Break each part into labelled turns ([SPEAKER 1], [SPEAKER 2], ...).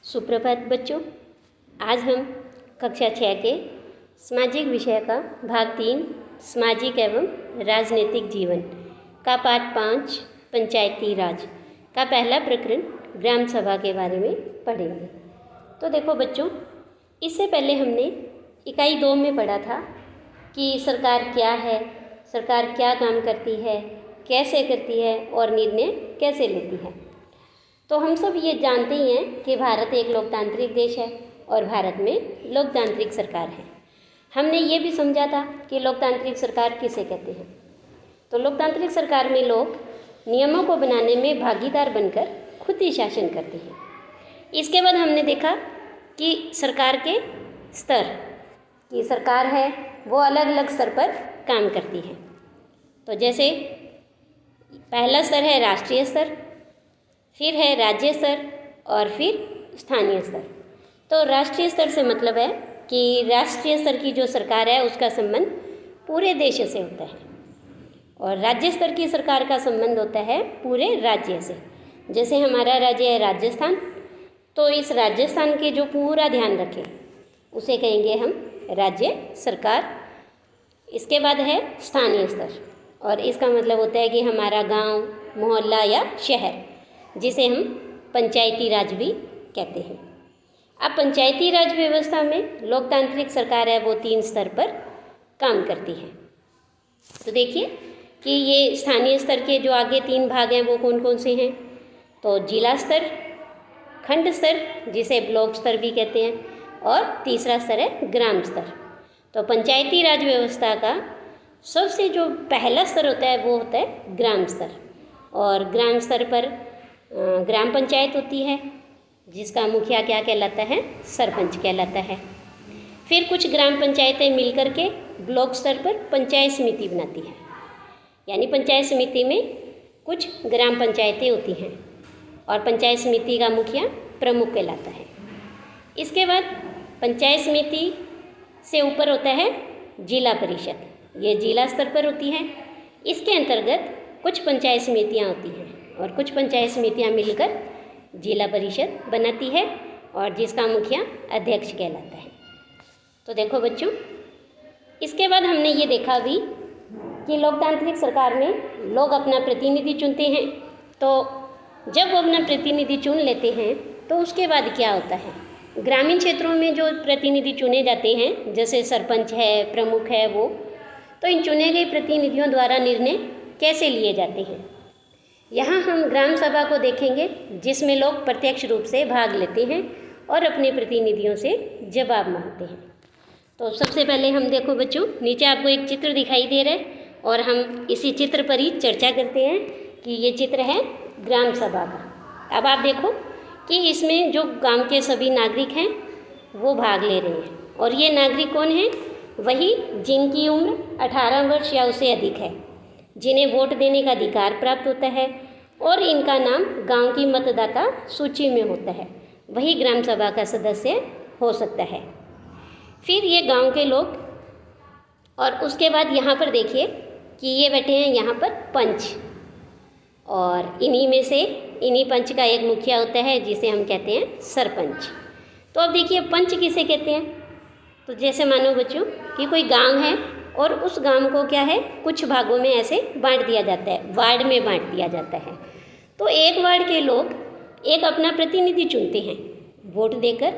[SPEAKER 1] सुप्रभात बच्चों। आज हम कक्षा 6 के सामाजिक विषय का भाग 3 सामाजिक एवं राजनीतिक जीवन का पाठ 5 पंचायती राज का पहला प्रकरण ग्राम सभा के बारे में पढ़ेंगे। तो देखो बच्चों, इससे पहले हमने इकाई 2 में पढ़ा था कि सरकार क्या है, सरकार क्या काम करती है, कैसे करती है और निर्णय कैसे लेती है। तो हम सब ये जानते ही हैं कि भारत एक लोकतांत्रिक देश है और भारत में लोकतांत्रिक सरकार है। हमने ये भी समझा था कि लोकतांत्रिक सरकार किसे कहते हैं। तो लोकतांत्रिक सरकार में लोग नियमों को बनाने में भागीदार बनकर खुद ही शासन करते हैं। इसके बाद हमने देखा कि सरकार के स्तर की सरकार है वो अलग अलग स्तर पर काम करती है। तो जैसे पहला स्तर है राष्ट्रीय स्तर, फिर है राज्य स्तर और फिर स्थानीय स्तर। तो राष्ट्रीय स्तर से मतलब है कि राष्ट्रीय स्तर की जो सरकार है उसका संबंध पूरे देश से होता है और राज्य स्तर की सरकार का संबंध होता है पूरे राज्य से। जैसे हमारा राज्य है राजस्थान, तो इस राजस्थान के जो पूरा ध्यान रखे उसे कहेंगे हम राज्य सरकार। इसके बाद है स्थानीय स्तर और इसका मतलब होता है कि हमारा गांव, मोहल्ला या शहर, जिसे हम पंचायती राज भी कहते हैं। अब पंचायती राज व्यवस्था में लोकतांत्रिक सरकार है वो 3 स्तर पर काम करती है। तो देखिए कि ये स्थानीय स्तर के जो आगे 3 भाग हैं वो कौन कौन से हैं। तो जिला स्तर, खंड स्तर जिसे ब्लॉक स्तर भी कहते हैं, और तीसरा स्तर है ग्राम स्तर। तो पंचायती राज व्यवस्था का सबसे जो पहला स्तर होता है वो होता है ग्राम स्तर। और ग्राम स्तर पर ग्राम पंचायत होती है जिसका मुखिया क्या कहलाता है, सरपंच कहलाता है। फिर कुछ ग्राम पंचायतें मिलकर के ब्लॉक स्तर पर पंचायत समिति बनाती है, यानी पंचायत समिति में कुछ ग्राम पंचायतें होती हैं और पंचायत समिति का मुखिया प्रमुख कहलाता है। इसके बाद पंचायत समिति से ऊपर होता है जिला परिषद, ये जिला स्तर पर होती है। इसके अंतर्गत कुछ पंचायत समितियाँ होती हैं और कुछ पंचायत समितियाँ मिलकर जिला परिषद बनाती है और जिसका मुखिया अध्यक्ष कहलाता है। तो देखो बच्चों, इसके बाद हमने ये देखा भी कि लोकतांत्रिक सरकार में लोग अपना प्रतिनिधि चुनते हैं। तो जब वो अपना प्रतिनिधि चुन लेते हैं तो उसके बाद क्या होता है, ग्रामीण क्षेत्रों में जो प्रतिनिधि चुने जाते हैं जैसे सरपंच है, प्रमुख है वो, तो इन चुने गए प्रतिनिधियों द्वारा निर्णय कैसे लिए जाते हैं। यहाँ हम ग्राम सभा को देखेंगे जिसमें लोग प्रत्यक्ष रूप से भाग लेते हैं और अपने प्रतिनिधियों से जवाब मांगते हैं। तो सबसे पहले हम देखो बच्चों, नीचे आपको एक चित्र दिखाई दे रहा है और हम इसी चित्र पर ही चर्चा करते हैं कि ये चित्र है ग्राम सभा का। अब आप देखो कि इसमें जो गांव के सभी नागरिक हैं वो भाग ले रहे हैं और ये नागरिक कौन हैं, वही जिनकी उम्र 18 वर्ष या उससे अधिक है, जिन्हें वोट देने का अधिकार प्राप्त होता है और इनका नाम गांव की मतदाता सूची में होता है, वही ग्राम सभा का सदस्य हो सकता है। फिर ये गांव के लोग, और उसके बाद यहाँ पर देखिए कि ये बैठे हैं यहाँ पर पंच, और इन्हीं में से इन्हीं पंच का एक मुखिया होता है जिसे हम कहते हैं सरपंच। तो अब देखिए पंच किसे कहते हैं। तो जैसे मानो बच्चों कि कोई गांव है और उस गांव को क्या है, कुछ भागों में ऐसे बांट दिया जाता है, वार्ड में बांट दिया जाता है। तो एक वार्ड के लोग एक अपना प्रतिनिधि चुनते हैं वोट देकर।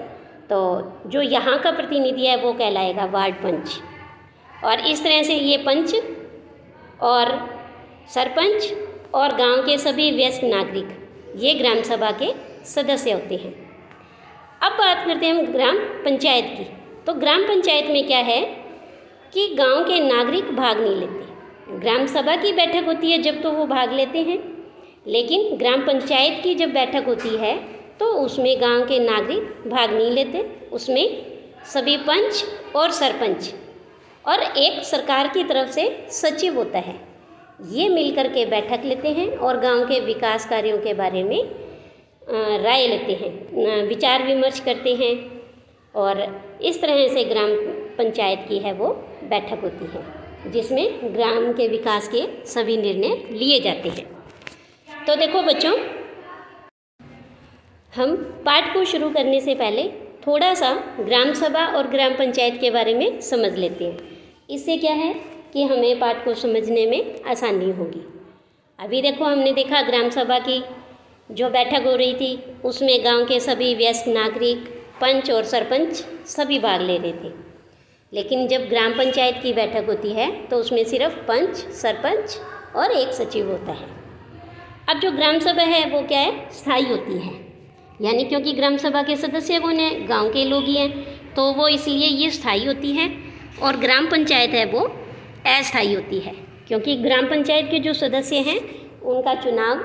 [SPEAKER 1] तो जो यहाँ का प्रतिनिधि है वो कहलाएगा वार्ड पंच। और इस तरह से ये पंच और सरपंच और गांव के सभी वयस्क नागरिक ये ग्राम सभा के सदस्य होते हैं। अब बात करते हैं हम ग्राम पंचायत की। तो ग्राम पंचायत में क्या है कि गांव के नागरिक भाग नहीं लेते। ग्राम सभा की बैठक होती है जब तो वो भाग लेते हैं, लेकिन ग्राम पंचायत की जब बैठक होती है तो उसमें गांव के नागरिक भाग नहीं लेते। उसमें सभी पंच और सरपंच और एक सरकार की तरफ से सचिव होता है, ये मिलकर के बैठक लेते हैं और गांव के विकास कार्यों के बारे में राय लेते हैं, विचार विमर्श करते हैं। और इस तरह से ग्राम पंचायत की है वो बैठक होती है जिसमें ग्राम के विकास के सभी निर्णय लिए जाते हैं। तो देखो बच्चों, हम पाठ को शुरू करने से पहले थोड़ा सा ग्राम सभा और ग्राम पंचायत के बारे में समझ लेते हैं। इससे क्या है कि हमें पाठ को समझने में आसानी होगी। अभी देखो, हमने देखा ग्राम सभा की जो बैठक हो रही थी उसमें गांव के सभी वयस्क नागरिक, पंच और सरपंच सभी भाग ले रहे थे। लेकिन जब ग्राम पंचायत की बैठक होती है तो उसमें सिर्फ पंच, सरपंच और एक सचिव होता है। अब जो ग्राम सभा है वो क्या है, स्थायी होती है, यानी क्योंकि ग्राम सभा के सदस्य कौन है, गांव के लोग ही हैं, तो वो इसलिए ये स्थायी होती है। और ग्राम पंचायत है वो अस्थायी होती है, क्योंकि ग्राम पंचायत के जो सदस्य हैं उनका चुनाव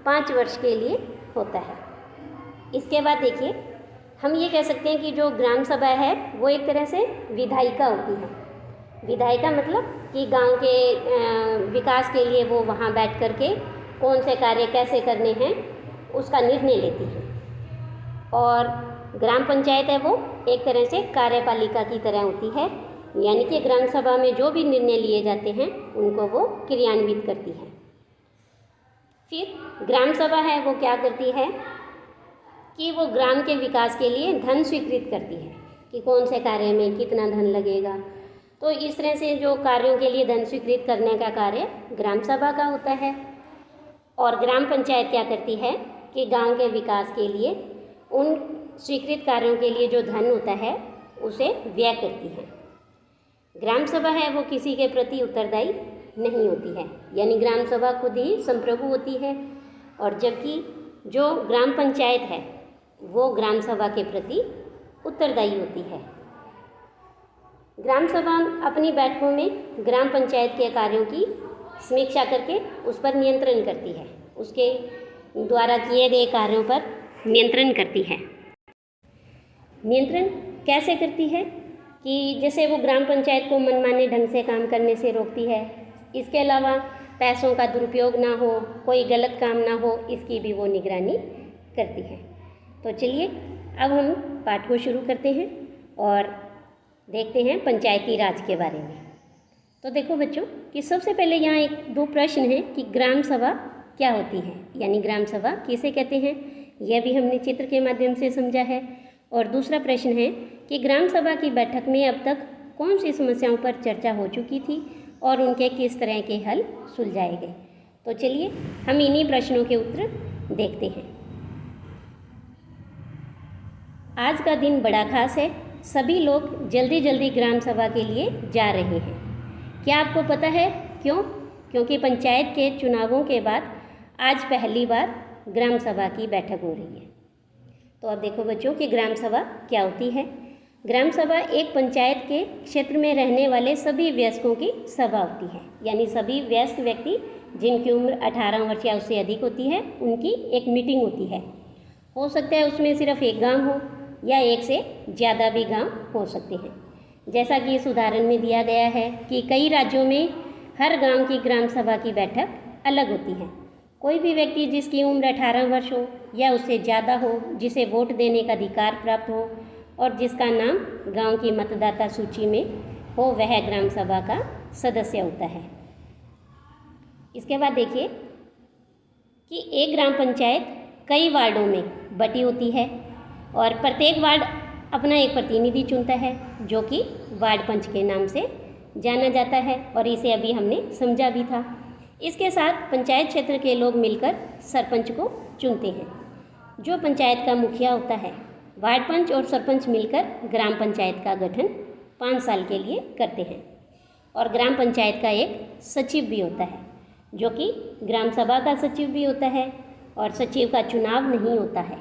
[SPEAKER 1] 5 वर्ष के लिए होता है। इसके बाद देखिए, हम ये कह सकते हैं कि जो ग्राम सभा है वो एक तरह से विधायिका होती है। विधायिका मतलब कि गांव के विकास के लिए वो वहाँ बैठ कर के कौन से कार्य कैसे करने हैं उसका निर्णय लेती है। और ग्राम पंचायत है वो एक तरह से कार्यपालिका की तरह होती है, यानी कि ग्राम सभा में जो भी निर्णय लिए जाते हैं उनको वो क्रियान्वित करती है। फिर ग्राम सभा है वो क्या करती है कि वो ग्राम के विकास के लिए धन स्वीकृत करती है कि कौन से कार्य में कितना धन लगेगा। तो इस तरह से जो कार्यों के लिए धन स्वीकृत करने का कार्य ग्राम सभा का होता है। और ग्राम पंचायत क्या करती है कि गांव के विकास के लिए उन स्वीकृत कार्यों के लिए जो धन होता है उसे व्यय करती है। ग्राम सभा है वो किसी के प्रति उत्तरदायी नहीं होती है, यानी ग्राम सभा खुद ही संप्रभु होती है। और जबकि जो ग्राम पंचायत है वो ग्राम सभा के प्रति उत्तरदायी होती है। ग्राम सभा अपनी बैठकों में ग्राम पंचायत के कार्यों की समीक्षा करके उस पर नियंत्रण करती है, उसके द्वारा किए गए कार्यों पर नियंत्रण करती है। नियंत्रण कैसे करती है कि जैसे वो ग्राम पंचायत को मनमाने ढंग से काम करने से रोकती है। इसके अलावा पैसों का दुरुपयोग ना हो, कोई गलत काम ना हो, इसकी भी वो निगरानी करती है। तो चलिए अब हम पाठ को शुरू करते हैं और देखते हैं पंचायती राज के बारे में। तो देखो बच्चों कि सबसे पहले यहाँ 1-2 प्रश्न हैं कि ग्राम सभा क्या होती है, यानी ग्राम सभा किसे कहते हैं, यह भी हमने चित्र के माध्यम से समझा है। और दूसरा प्रश्न है कि ग्राम सभा की बैठक में अब तक कौन सी समस्याओं पर चर्चा हो चुकी थी और उनके किस तरह के हल सुलझाए गए। तो चलिए हम इन्हीं प्रश्नों के उत्तर देखते हैं। आज का दिन बड़ा खास है, सभी लोग जल्दी जल्दी ग्राम सभा के लिए जा रहे हैं। क्या आपको पता है क्यों? क्योंकि पंचायत के चुनावों के बाद आज पहली बार ग्राम सभा की बैठक हो रही है। तो अब देखो बच्चों कि ग्राम सभा क्या होती है। ग्राम सभा एक पंचायत के क्षेत्र में रहने वाले सभी वयस्कों की सभा होती है, यानी सभी वयस्क व्यक्ति जिनकी उम्र 18 वर्ष या उससे अधिक होती है उनकी एक मीटिंग होती है। हो सकता है उसमें सिर्फ एक गांव हो या एक से ज़्यादा भी गांव हो सकते हैं। जैसा कि इस उदाहरण में दिया गया है कि कई राज्यों में हर गांव की ग्राम सभा की बैठक अलग होती है। कोई भी व्यक्ति जिसकी उम्र 18 वर्ष हो या उससे ज़्यादा हो, जिसे वोट देने का अधिकार प्राप्त हो और जिसका नाम गांव की मतदाता सूची में हो, वह ग्राम सभा का सदस्य होता है। इसके बाद देखिए कि एक ग्राम पंचायत कई वार्डों में बटी होती है और प्रत्येक वार्ड अपना एक प्रतिनिधि चुनता है जो कि वार्ड पंच के नाम से जाना जाता है, और इसे अभी हमने समझा भी था। इसके साथ पंचायत क्षेत्र के लोग मिलकर सरपंच को चुनते हैं, जो पंचायत का मुखिया होता है। वार्ड पंच और सरपंच मिलकर ग्राम पंचायत का गठन 5 साल के लिए करते हैं। और ग्राम पंचायत का एक सचिव भी होता है, जो कि ग्राम सभा का सचिव भी होता है, और सचिव का चुनाव नहीं होता है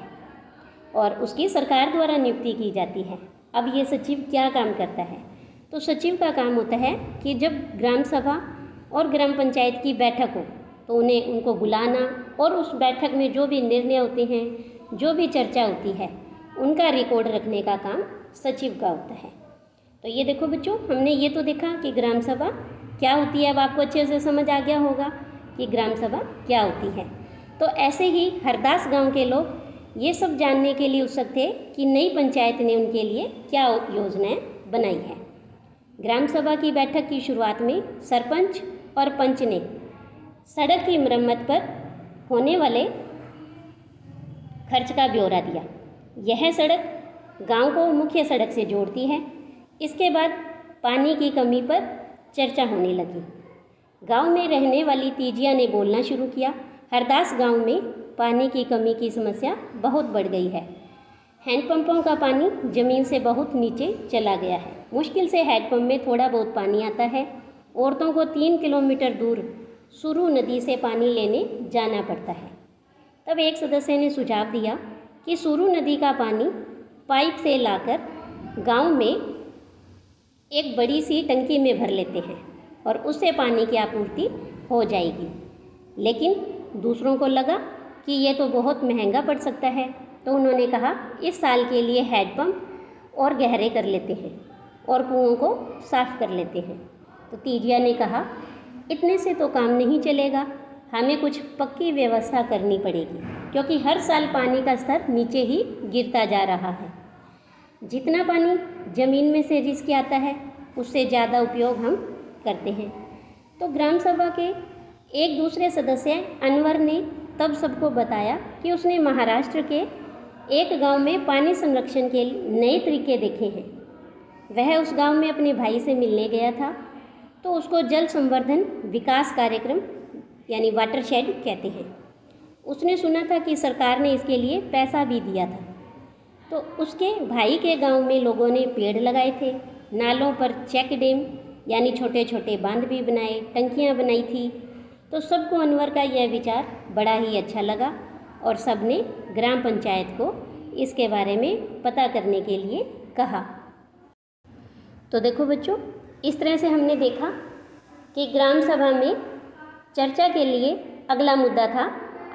[SPEAKER 1] और उसकी सरकार द्वारा नियुक्ति की जाती है। अब ये सचिव क्या काम करता है? तो सचिव का काम होता है कि जब ग्राम सभा और ग्राम पंचायत की बैठक हो तो उनको बुलाना और उस बैठक में जो भी निर्णय होते हैं, जो भी चर्चा होती है, उनका रिकॉर्ड रखने का काम सचिव का होता है। तो ये देखो बच्चों, हमने ये तो देखा कि ग्राम सभा क्या होती है। अब आपको अच्छे से समझ आ गया होगा कि ग्राम सभा क्या होती है। तो ऐसे ही हरदास गांव के लोग ये सब जानने के लिए उत्सुक थे कि नई पंचायत ने उनके लिए क्या योजनाएं बनाई है। ग्राम सभा की बैठक की शुरुआत में सरपंच और पंच ने सड़क की मरम्मत पर होने वाले खर्च का ब्यौरा दिया। यह सड़क गांव को मुख्य सड़क से जोड़ती है। इसके बाद पानी की कमी पर चर्चा होने लगी। गांव में रहने वाली तीजिया ने बोलना शुरू किया, हरदास गांव में पानी की कमी की समस्या बहुत बढ़ गई है। हैंडपंपों का पानी ज़मीन से बहुत नीचे चला गया है। मुश्किल से हैंडपंप में थोड़ा बहुत पानी आता है। औरतों को 3 किलोमीटर दूर सुरू नदी से पानी लेने जाना पड़ता है। तब एक सदस्य ने सुझाव दिया कि सुरू नदी का पानी पाइप से लाकर गांव में एक बड़ी सी टंकी में भर लेते हैं और उससे पानी की आपूर्ति हो जाएगी। लेकिन दूसरों को लगा कि यह तो बहुत महंगा पड़ सकता है, तो उन्होंने कहा इस साल के लिए हैंडपंप और गहरे कर लेते हैं और कुओं को साफ कर लेते हैं। तो तीजिया ने कहा इतने से तो काम नहीं चलेगा, हमें कुछ पक्की व्यवस्था करनी पड़ेगी, क्योंकि हर साल पानी का स्तर नीचे ही गिरता जा रहा है। जितना पानी ज़मीन में से रिस के आता है उससे ज़्यादा उपयोग हम करते हैं। तो ग्राम सभा के एक दूसरे सदस्य अनवर ने तब सबको बताया कि उसने महाराष्ट्र के एक गांव में पानी संरक्षण के नए तरीके देखे हैं। वह उस गांव में अपने भाई से मिलने गया था, तो उसको जल संवर्धन विकास कार्यक्रम यानी वाटरशेड कहते हैं। उसने सुना था कि सरकार ने इसके लिए पैसा भी दिया था। तो उसके भाई के गांव में लोगों ने पेड़ लगाए थे, नालों पर चेक डैम यानी छोटे छोटे बांध भी बनाए, टंकियां बनाई थी। तो सबको अनवर का यह विचार बड़ा ही अच्छा लगा और सब ने ग्राम पंचायत को इसके बारे में पता करने के लिए कहा। तो देखो बच्चों, इस तरह से हमने देखा कि ग्राम सभा में चर्चा के लिए अगला मुद्दा था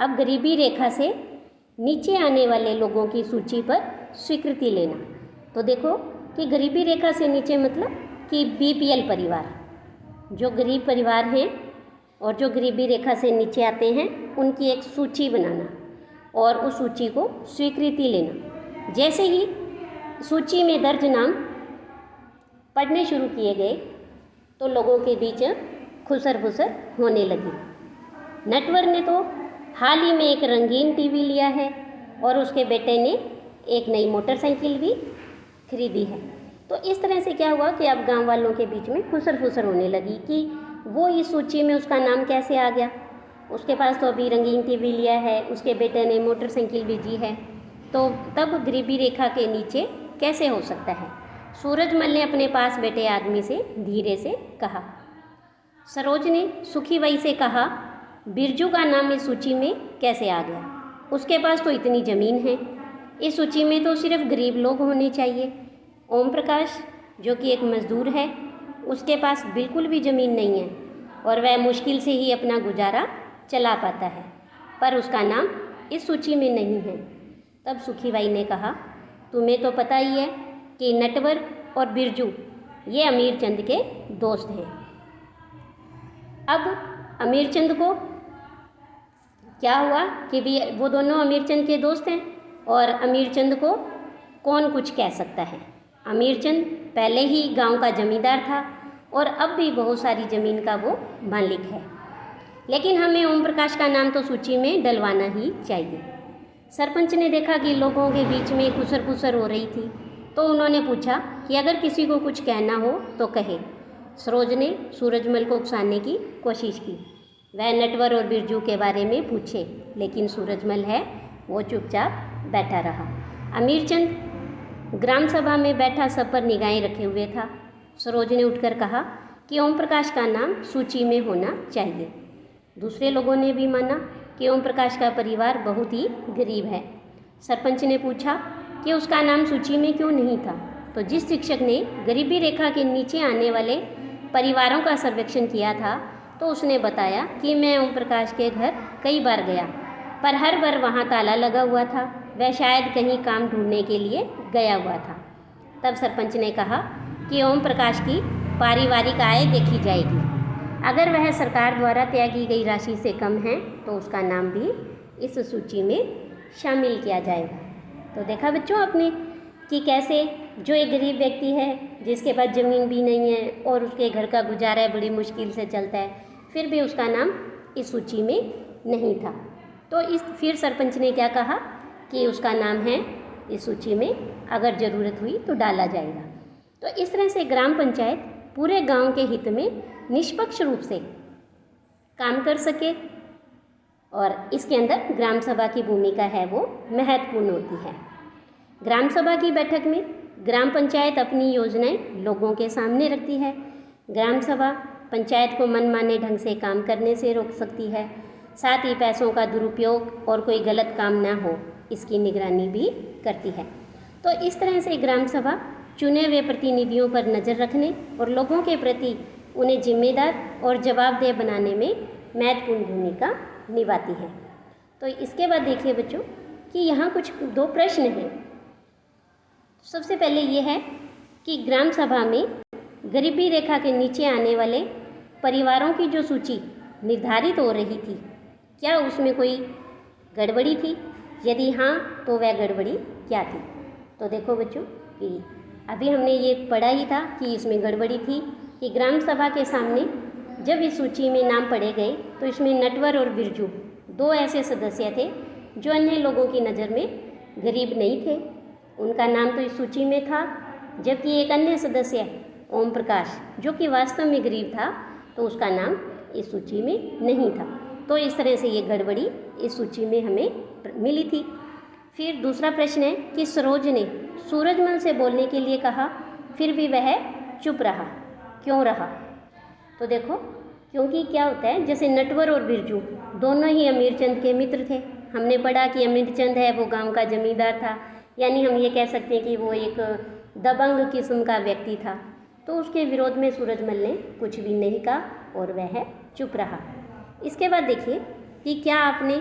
[SPEAKER 1] अब गरीबी रेखा से नीचे आने वाले लोगों की सूची पर स्वीकृति लेना। तो देखो कि गरीबी रेखा से नीचे मतलब कि बीपीएल परिवार, जो गरीब परिवार हैं और जो गरीबी रेखा से नीचे आते हैं उनकी एक सूची बनाना और उस सूची को स्वीकृति लेना। जैसे ही सूची में दर्ज नाम पढ़ने शुरू किए गए तो लोगों के बीच खुसर फुसर होने लगी। नटवर ने तो हाल ही में एक रंगीन टीवी लिया है और उसके बेटे ने एक नई मोटरसाइकिल भी खरीदी है। तो इस तरह से क्या हुआ कि अब गांव वालों के बीच में खुसर फुसर होने लगी कि वो इस सूची में उसका नाम कैसे आ गया। उसके पास तो अभी रंगीन टीवी लिया है, उसके बेटे ने मोटरसाइकिल भी जी है, तो तब गरीबी रेखा के नीचे कैसे हो सकता है। सूरजमल ने अपने पास बैठे आदमी से धीरे से कहा। सरोज ने सुखीबाई से कहा, बिरजू का नाम इस सूची में कैसे आ गया? उसके पास तो इतनी ज़मीन है, इस सूची में तो सिर्फ गरीब लोग होने चाहिए। ओम प्रकाश जो कि एक मज़दूर है, उसके पास बिल्कुल भी ज़मीन नहीं है और वह मुश्किल से ही अपना गुजारा चला पाता है, पर उसका नाम इस सूची में नहीं है। तब सुखीबाई ने कहा, तुम्हें तो पता ही है कि नटवर और बिरजू ये अमीरचंद के दोस्त हैं। अब अमीरचंद को क्या हुआ कि भी वो दोनों अमीरचंद के दोस्त हैं और अमीरचंद को कौन कुछ कह सकता है। अमीरचंद पहले ही गांव का जमींदार था और अब भी बहुत सारी ज़मीन का वो मालिक है, लेकिन हमें ओम प्रकाश का नाम तो सूची में डलवाना ही चाहिए। सरपंच ने देखा कि लोगों के बीच में खुसर फुसर हो रही थी, तो उन्होंने पूछा कि अगर किसी को कुछ कहना हो तो कहे। सरोज ने सूरजमल को उकसाने की कोशिश की, वह नटवर और बिरजू के बारे में पूछे, लेकिन सूरजमल है वो चुपचाप बैठा रहा। अमीरचंद ग्राम सभा में बैठा सब पर निगाहें रखे हुए था। सरोज ने उठकर कहा कि ओम प्रकाश का नाम सूची में होना चाहिए। दूसरे लोगों ने भी माना कि ओम प्रकाश का परिवार बहुत ही गरीब है। सरपंच ने पूछा कि उसका नाम सूची में क्यों नहीं था, तो जिस शिक्षक ने गरीबी रेखा के नीचे आने वाले परिवारों का सर्वेक्षण किया था, तो उसने बताया कि मैं ओम प्रकाश के घर कई बार गया, पर हर बार वहाँ ताला लगा हुआ था, वह शायद कहीं काम ढूंढने के लिए गया हुआ था। तब सरपंच ने कहा कि ओम प्रकाश की पारिवारिक आय देखी जाएगी, अगर वह सरकार द्वारा तय की गई राशि से कम है तो उसका नाम भी इस सूची में शामिल किया जाएगा। तो देखा बच्चों आपने कि कैसे जो एक गरीब व्यक्ति है जिसके पास ज़मीन भी नहीं है और उसके घर का गुजारा बड़ी मुश्किल से चलता है, फिर भी उसका नाम इस सूची में नहीं था। तो फिर सरपंच ने क्या कहा कि उसका नाम है इस सूची में, अगर ज़रूरत हुई तो डाला जाएगा। तो इस तरह से ग्राम पंचायत पूरे गांव के हित में निष्पक्ष रूप से काम कर सके, और इसके अंदर ग्राम सभा की भूमिका है वो महत्वपूर्ण होती है। ग्राम सभा की बैठक में ग्राम पंचायत अपनी योजनाएं लोगों के सामने रखती है। ग्राम सभा पंचायत को मनमाने ढंग से काम करने से रोक सकती है, साथ ही पैसों का दुरुपयोग और कोई गलत काम ना हो इसकी निगरानी भी करती है। तो इस तरह से ग्राम सभा चुने हुए प्रतिनिधियों पर नज़र रखने और लोगों के प्रति उन्हें जिम्मेदार और जवाबदेह बनाने में महत्वपूर्ण भूमिका निभाती है। तो इसके बाद देखिए बच्चों कि यहाँ कुछ 2 प्रश्न हैं। सबसे पहले ये है कि ग्राम सभा में गरीबी रेखा के नीचे आने वाले परिवारों की जो सूची निर्धारित हो रही थी, क्या उसमें कोई गड़बड़ी थी? यदि हाँ, तो वह गड़बड़ी क्या थी? तो देखो बच्चों कि अभी हमने ये पढ़ा ही था कि इसमें गड़बड़ी थी कि ग्राम सभा के सामने जब इस सूची में नाम पढ़े गए तो इसमें नटवर और बिरजू 2 ऐसे सदस्य थे जो अन्य लोगों की नज़र में गरीब नहीं थे। उनका नाम तो इस सूची में था, जबकि एक अन्य सदस्य ओम प्रकाश जो कि वास्तव में गरीब था, तो उसका नाम इस सूची में नहीं था। तो इस तरह से ये गड़बड़ी इस सूची में हमें मिली थी। फिर दूसरा प्रश्न है कि सरोज ने सूरजमल से बोलने के लिए कहा, फिर भी वह चुप रहा, क्यों रहा? तो देखो, क्योंकि क्या होता है, जैसे नटवर और बिरजू दोनों ही अमीरचंद के मित्र थे। हमने पढ़ा कि अमीरचंद है वो गांव का जमींदार था, यानी हम ये कह सकते हैं कि वो एक दबंग किस्म का व्यक्ति था। तो उसके विरोध में सूरजमल ने कुछ भी नहीं कहा और वह चुप रहा। इसके बाद देखिए कि क्या आपने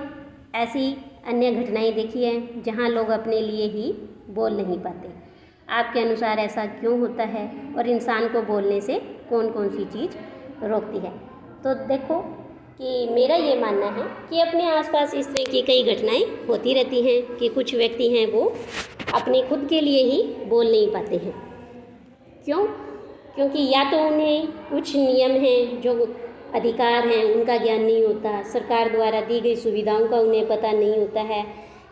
[SPEAKER 1] ऐसी अन्य घटनाएं देखी हैं जहां लोग अपने लिए ही बोल नहीं पाते? आपके अनुसार ऐसा क्यों होता है और इंसान को बोलने से कौन कौन सी चीज़ रोकती है? तो देखो कि मेरा ये मानना है कि अपने आसपास इस तरह की कई घटनाएं होती रहती हैं कि कुछ व्यक्ति हैं वो अपने खुद के लिए ही बोल नहीं पाते हैं। क्यों? क्योंकि या तो उन्हें कुछ नियम हैं, जो अधिकार हैं, उनका ज्ञान नहीं होता, सरकार द्वारा दी गई सुविधाओं का उन्हें पता नहीं होता है,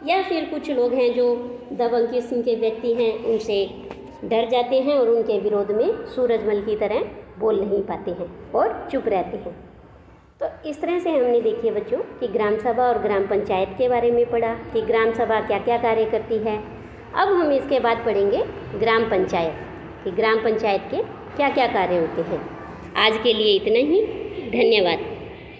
[SPEAKER 1] या फिर कुछ लोग हैं जो दबंग किस्म के व्यक्ति हैं, उनसे डर जाते हैं और उनके विरोध में सूरजमल की तरह बोल नहीं पाते हैं और चुप रहते हैं। तो इस तरह से हमने देखिए बच्चों कि ग्राम सभा और ग्राम पंचायत के बारे में पढ़ा कि ग्राम सभा क्या क्या कार्य करती है। अब हम इसके बाद पढ़ेंगे ग्राम पंचायत कि ग्राम पंचायत के क्या क्या कार्य होते हैं। आज के लिए इतना ही, धन्यवाद।